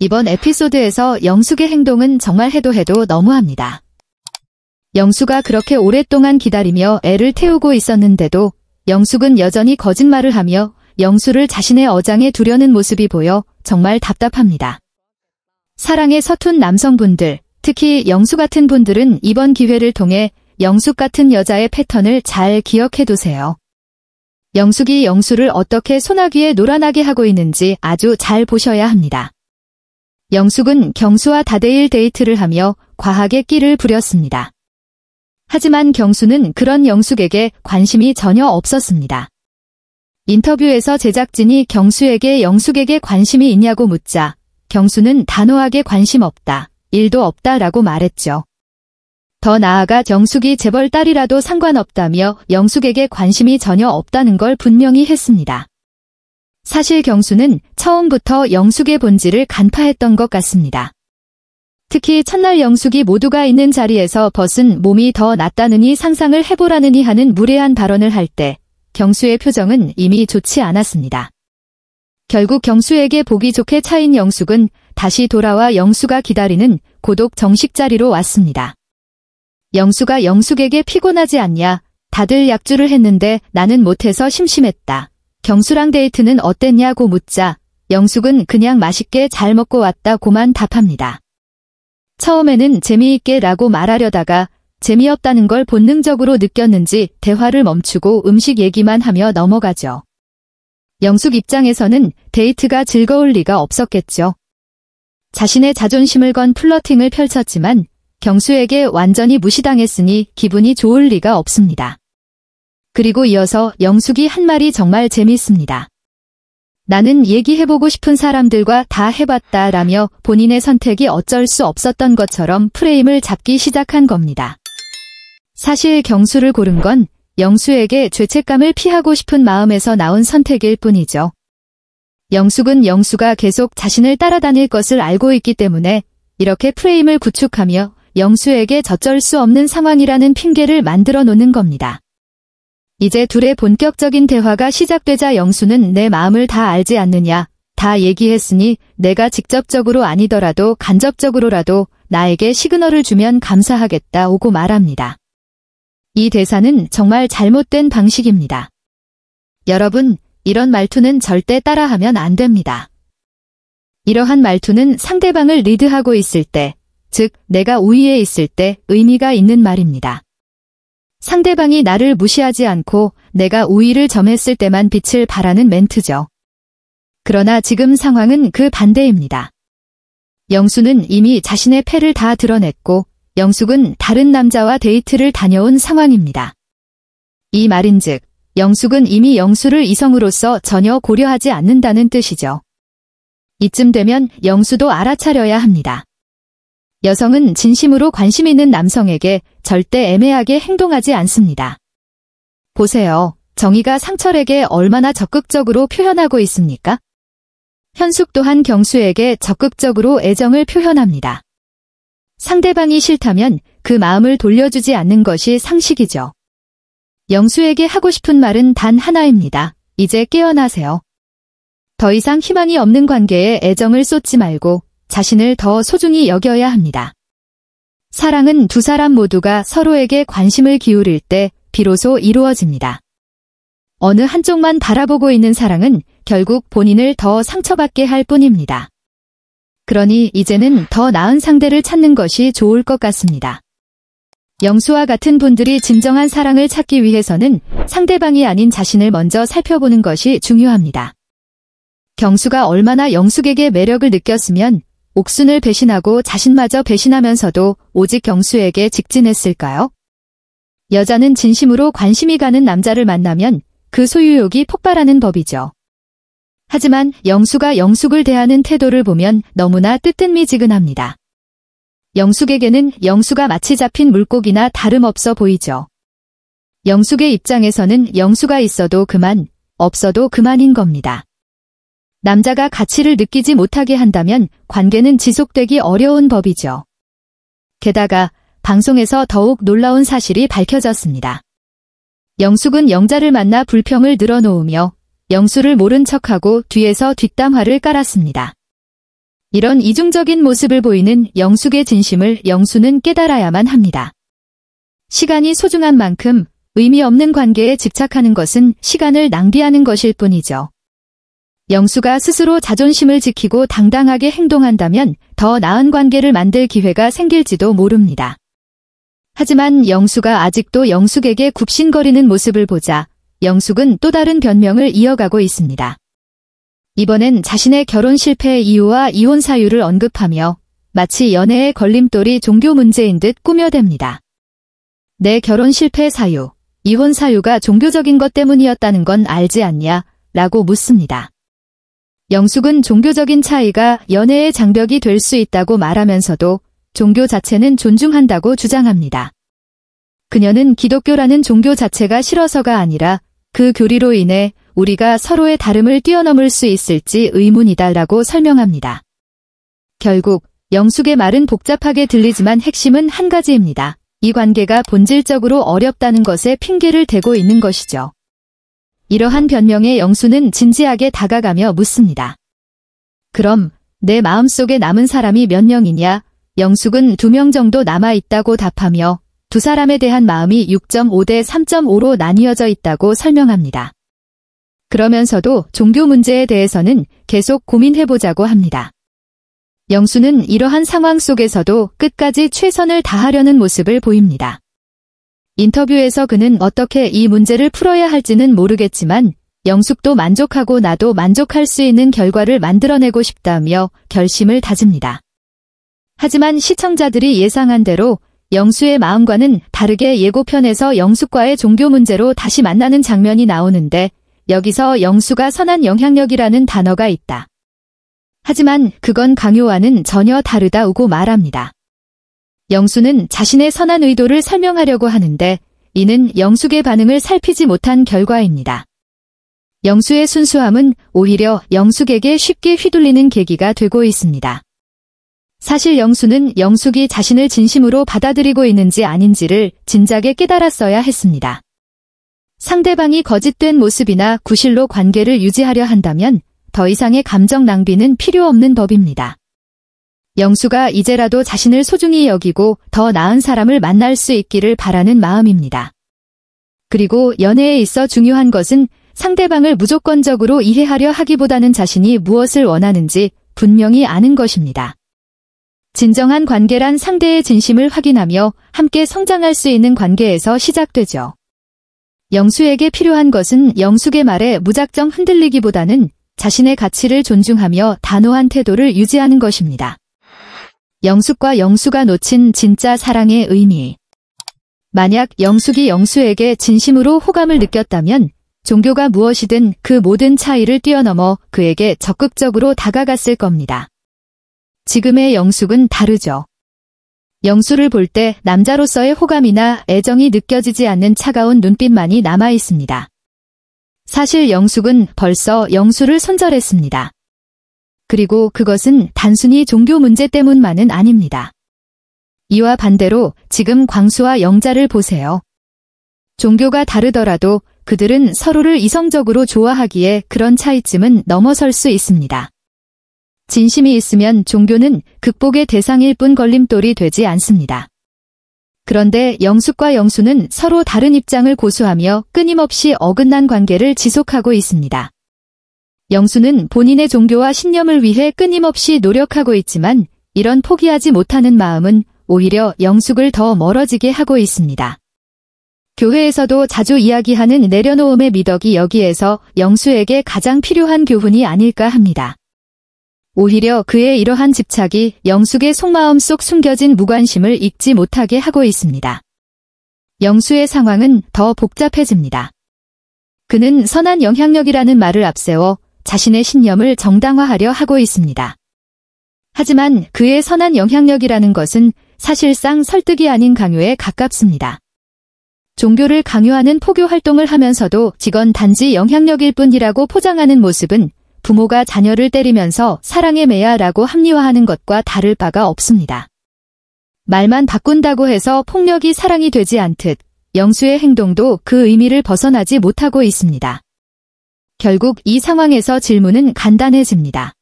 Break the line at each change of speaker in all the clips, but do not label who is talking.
이번 에피소드에서 영숙의 행동은 정말 해도 해도 너무합니다. 영수가 그렇게 오랫동안 기다리며 애를 태우고 있었는데도 영숙은 여전히 거짓말을 하며 영수를 자신의 어장에 두려는 모습이 보여 정말 답답합니다. 사랑에 서툰 남성분들, 특히 영수 같은 분들은 이번 기회를 통해 영숙 같은 여자의 패턴을 잘 기억해두세요. 영숙이 영수를 어떻게 소나기에 놀아나게 하고 있는지 아주 잘 보셔야 합니다. 영숙은 경수와 다대일 데이트를 하며 과하게 끼를 부렸습니다. 하지만 경수는 그런 영숙에게 관심이 전혀 없었습니다. 인터뷰에서 제작진이 경수에게 영숙에게 관심이 있냐고 묻자 경수는 단호하게 관심 없다, 1도 없다라고 말했죠. 더 나아가 영숙이 재벌 딸이라도 상관없다며 영숙에게 관심이 전혀 없다는 걸 분명히 했습니다. 사실 경수는 처음부터 영숙의 본질을 간파했던 것 같습니다. 특히 첫날 영숙이 모두가 있는 자리에서 벗은 몸이 더 낫다느니 상상을 해보라느니 하는 무례한 발언을 할 때 경수의 표정은 이미 좋지 않았습니다. 결국 경수에게 보기 좋게 차인 영숙은 다시 돌아와 영수가 기다리는 고독 정식 자리로 왔습니다. 영수가 영숙에게 피곤하지 않냐, 다들 약주를 했는데 나는 못해서 심심했다. 경수랑 데이트는 어땠냐고 묻자 영숙은 그냥 맛있게 잘 먹고 왔다고만 답합니다. 처음에는 재미있게 라고 말하려다가 재미없다는 걸 본능적으로 느꼈는지 대화를 멈추고 음식 얘기만 하며 넘어가죠. 영숙 입장에서는 데이트가 즐거울 리가 없었겠죠. 자신의 자존심을 건 플러팅을 펼쳤지만 경수에게 완전히 무시당했으니 기분이 좋을 리가 없습니다. 그리고 이어서 영숙이 한 말이 정말 재밌습니다. 나는 얘기해보고 싶은 사람들과 다 해봤다 라며 본인의 선택이 어쩔 수 없었던 것처럼 프레임을 잡기 시작한 겁니다. 사실 경수를 고른 건 영수에게 죄책감을 피하고 싶은 마음에서 나온 선택일 뿐이죠. 영숙은 영수가 계속 자신을 따라다닐 것을 알고 있기 때문에 이렇게 프레임을 구축하며 영수에게 젖절 수 없는 상황이라는 핑계를 만들어 놓는 겁니다. 이제 둘의 본격적인 대화가 시작되자 영수는 내 마음을 다 알지 않느냐, 다 얘기했으니 내가 직접적으로 아니더라도 간접적으로라도 나에게 시그널을 주면 감사하겠다 오고 말합니다. 이 대사는 정말 잘못된 방식입니다. 여러분, 이런 말투는 절대 따라하면 안 됩니다. 이러한 말투는 상대방을 리드하고 있을 때, 즉 내가 우위에 있을 때 의미가 있는 말입니다. 상대방이 나를 무시하지 않고 내가 우위를 점했을 때만 빛을 발하는 멘트죠. 그러나 지금 상황은 그 반대입니다. 영수는 이미 자신의 패를 다 드러냈고 영숙은 다른 남자와 데이트를 다녀온 상황입니다. 이 말인즉 영숙은 이미 영수를 이성으로서 전혀 고려하지 않는다는 뜻이죠. 이쯤 되면 영수도 알아차려야 합니다. 여성은 진심으로 관심 있는 남성에게 절대 애매하게 행동하지 않습니다. 보세요. 정희가 상철에게 얼마나 적극적으로 표현하고 있습니까? 현숙 또한 경수에게 적극적으로 애정을 표현합니다. 상대방이 싫다면 그 마음을 돌려주지 않는 것이 상식이죠. 영수에게 하고 싶은 말은 단 하나입니다. 이제 깨어나세요. 더 이상 희망이 없는 관계에 애정을 쏟지 말고 자신을 더 소중히 여겨야 합니다. 사랑은 두 사람 모두가 서로에게 관심을 기울일 때 비로소 이루어집니다. 어느 한쪽만 바라보고 있는 사랑은 결국 본인을 더 상처받게 할 뿐입니다. 그러니 이제는 더 나은 상대를 찾는 것이 좋을 것 같습니다. 영수와 같은 분들이 진정한 사랑을 찾기 위해서는 상대방이 아닌 자신을 먼저 살펴보는 것이 중요합니다. 경수가 얼마나 영숙에게 매력을 느꼈으면 옥순을 배신하고 자신마저 배신하면서도 오직 경수에게 직진했을까요? 여자는 진심으로 관심이 가는 남자를 만나면 그 소유욕이 폭발하는 법이죠. 하지만 영수가 영숙을 대하는 태도를 보면 너무나 뜨뜻미지근합니다. 영숙에게는 영수가 마치 잡힌 물고기나 다름없어 보이죠. 영숙의 입장에서는 영수가 있어도 그만, 없어도 그만인 겁니다. 남자가 가치를 느끼지 못하게 한다면 관계는 지속되기 어려운 법이죠. 게다가 방송에서 더욱 놀라운 사실이 밝혀졌습니다. 영숙은 영자를 만나 불평을 늘어놓으며 영수를 모른 척하고 뒤에서 뒷담화를 깔았습니다. 이런 이중적인 모습을 보이는 영숙의 진심을 영수는 깨달아야만 합니다. 시간이 소중한 만큼 의미 없는 관계에 집착하는 것은 시간을 낭비하는 것일 뿐이죠. 영수가 스스로 자존심을 지키고 당당하게 행동한다면 더 나은 관계를 만들 기회가 생길지도 모릅니다. 하지만 영수가 아직도 영숙에게 굽신거리는 모습을 보자 영숙은 또 다른 변명을 이어가고 있습니다. 이번엔 자신의 결혼 실패의 이유와 이혼 사유를 언급하며 마치 연애의 걸림돌이 종교 문제인 듯 꾸며댑니다. 내 결혼 실패 사유, 이혼 사유가 종교적인 것 때문이었다는 건 알지 않냐? 라고 묻습니다. 영숙은 종교적인 차이가 연애의 장벽이 될 수 있다고 말하면서도 종교 자체는 존중한다고 주장합니다. 그녀는 기독교라는 종교 자체가 싫어서가 아니라 그 교리로 인해 우리가 서로의 다름을 뛰어넘을 수 있을지 의문이다라고 설명합니다. 결국 영숙의 말은 복잡하게 들리지만 핵심은 한 가지입니다. 이 관계가 본질적으로 어렵다는 것에 핑계를 대고 있는 것이죠. 이러한 변명에 영수는 진지하게 다가가며 묻습니다. 그럼 내 마음속에 남은 사람이 몇 명이냐? 영숙은 2명 정도 남아있다고 답하며 두 사람에 대한 마음이 6.5대 3.5로 나뉘어져 있다고 설명합니다. 그러면서도 종교 문제에 대해서는 계속 고민해보자고 합니다. 영수는 이러한 상황 속에서도 끝까지 최선을 다하려는 모습을 보입니다. 인터뷰에서 그는 어떻게 이 문제를 풀어야 할지는 모르겠지만 영숙도 만족하고 나도 만족할 수 있는 결과를 만들어내고 싶다며 결심을 다집니다. 하지만 시청자들이 예상한 대로 영수의 마음과는 다르게 예고편에서 영숙과의 종교 문제로 다시 만나는 장면이 나오는데 여기서 영수가 선한 영향력이라는 단어가 있다. 하지만 그건 강요와는 전혀 다르다고 말합니다. 영수는 자신의 선한 의도를 설명하려고 하는데 이는 영숙의 반응을 살피지 못한 결과입니다. 영수의 순수함은 오히려 영숙에게 쉽게 휘둘리는 계기가 되고 있습니다. 사실 영수는 영숙이 자신을 진심으로 받아들이고 있는지 아닌지를 진작에 깨달았어야 했습니다. 상대방이 거짓된 모습이나 구실로 관계를 유지하려 한다면 더 이상의 감정 낭비는 필요 없는 법입니다. 영수가 이제라도 자신을 소중히 여기고 더 나은 사람을 만날 수 있기를 바라는 마음입니다. 그리고 연애에 있어 중요한 것은 상대방을 무조건적으로 이해하려 하기보다는 자신이 무엇을 원하는지 분명히 아는 것입니다. 진정한 관계란 상대의 진심을 확인하며 함께 성장할 수 있는 관계에서 시작되죠. 영수에게 필요한 것은 영숙의 말에 무작정 흔들리기보다는 자신의 가치를 존중하며 단호한 태도를 유지하는 것입니다. 영숙과 영수가 놓친 진짜 사랑의 의미. 만약 영숙이 영수에게 진심으로 호감을 느꼈다면 종교가 무엇이든 그 모든 차이를 뛰어넘어 그에게 적극적으로 다가갔을 겁니다. 지금의 영숙은 다르죠. 영수를 볼 때 남자로서의 호감이나 애정이 느껴지지 않는 차가운 눈빛만이 남아 있습니다. 사실 영숙은 벌써 영수를 손절했습니다. 그리고 그것은 단순히 종교 문제 때문만은 아닙니다. 이와 반대로 지금 광수와 영자를 보세요. 종교가 다르더라도 그들은 서로를 이성적으로 좋아하기에 그런 차이쯤은 넘어설 수 있습니다. 진심이 있으면 종교는 극복의 대상일 뿐 걸림돌이 되지 않습니다. 그런데 영숙과 영수는 서로 다른 입장을 고수하며 끊임없이 어긋난 관계를 지속하고 있습니다. 영수는 본인의 종교와 신념을 위해 끊임없이 노력하고 있지만 이런 포기하지 못하는 마음은 오히려 영숙을 더 멀어지게 하고 있습니다. 교회에서도 자주 이야기하는 내려놓음의 미덕이 여기에서 영수에게 가장 필요한 교훈이 아닐까 합니다. 오히려 그의 이러한 집착이 영숙의 속마음 속 숨겨진 무관심을 잊지 못하게 하고 있습니다. 영수의 상황은 더 복잡해집니다. 그는 선한 영향력이라는 말을 앞세워 자신의 신념을 정당화하려 하고 있습니다. 하지만 그의 선한 영향력이라는 것은 사실상 설득이 아닌 강요에 가깝습니다. 종교를 강요하는 포교 활동을 하면서도 이건 단지 영향력일 뿐이라고 포장하는 모습은 부모가 자녀를 때리면서 사랑의 매야라고 합리화하는 것과 다를 바가 없습니다. 말만 바꾼다고 해서 폭력이 사랑이 되지 않듯 영수의 행동도 그 의미를 벗어나지 못하고 있습니다. 결국 이 상황에서 질문은 간단해집니다.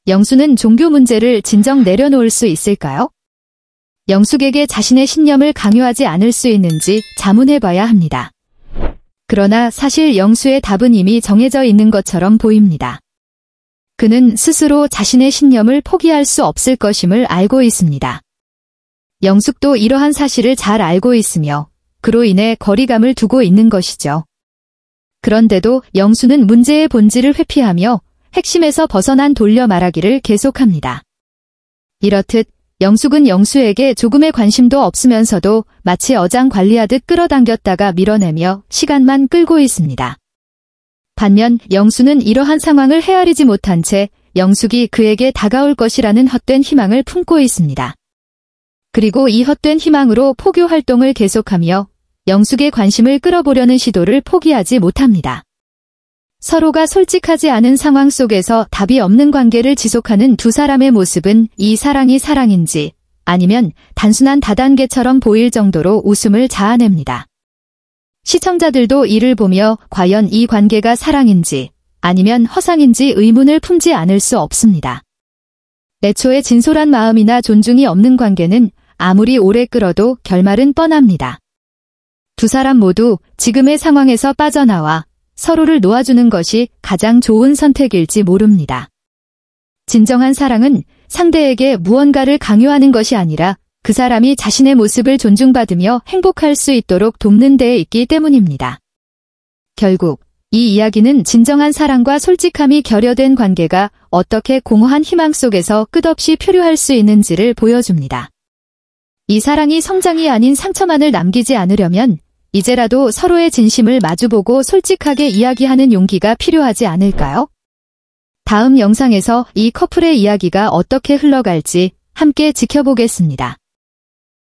영수는 종교 문제를 진정 내려놓을 수 있을까요? 영숙에게 자신의 신념을 강요하지 않을 수 있는지 자문해봐야 합니다. 그러나 사실 영수의 답은 이미 정해져 있는 것처럼 보입니다. 그는 스스로 자신의 신념을 포기할 수 없을 것임을 알고 있습니다. 영숙도 이러한 사실을 잘 알고 있으며 그로 인해 거리감을 두고 있는 것이죠. 그런데도 영수는 문제의 본질을 회피하며 핵심에서 벗어난 돌려 말하기를 계속합니다. 이렇듯 영숙은 영수에게 조금의 관심도 없으면서도 마치 어장 관리하듯 끌어당겼다가 밀어내며 시간만 끌고 있습니다. 반면 영수는 이러한 상황을 헤아리지 못한 채 영숙이 그에게 다가올 것이라는 헛된 희망을 품고 있습니다. 그리고 이 헛된 희망으로 포교 활동을 계속하며 영숙의 관심을 끌어보려는 시도를 포기하지 못합니다. 서로가 솔직하지 않은 상황 속에서 답이 없는 관계를 지속하는 두 사람의 모습은 이 사랑이 사랑인지 아니면 단순한 다단계처럼 보일 정도로 웃음을 자아냅니다. 시청자들도 이를 보며 과연 이 관계가 사랑인지 아니면 허상인지 의문을 품지 않을 수 없습니다. 애초에 진솔한 마음이나 존중이 없는 관계는 아무리 오래 끌어도 결말은 뻔합니다. 두 사람 모두 지금의 상황에서 빠져나와 서로를 놓아주는 것이 가장 좋은 선택일지 모릅니다. 진정한 사랑은 상대에게 무언가를 강요하는 것이 아니라 그 사람이 자신의 모습을 존중받으며 행복할 수 있도록 돕는 데에 있기 때문입니다. 결국 이 이야기는 진정한 사랑과 솔직함이 결여된 관계가 어떻게 공허한 희망 속에서 끝없이 표류할 수 있는지를 보여줍니다. 이 사랑이 성장이 아닌 상처만을 남기지 않으려면 이제라도 서로의 진심을 마주보고 솔직하게 이야기하는 용기가 필요하지 않을까요? 다음 영상에서 이 커플의 이야기가 어떻게 흘러갈지 함께 지켜보겠습니다.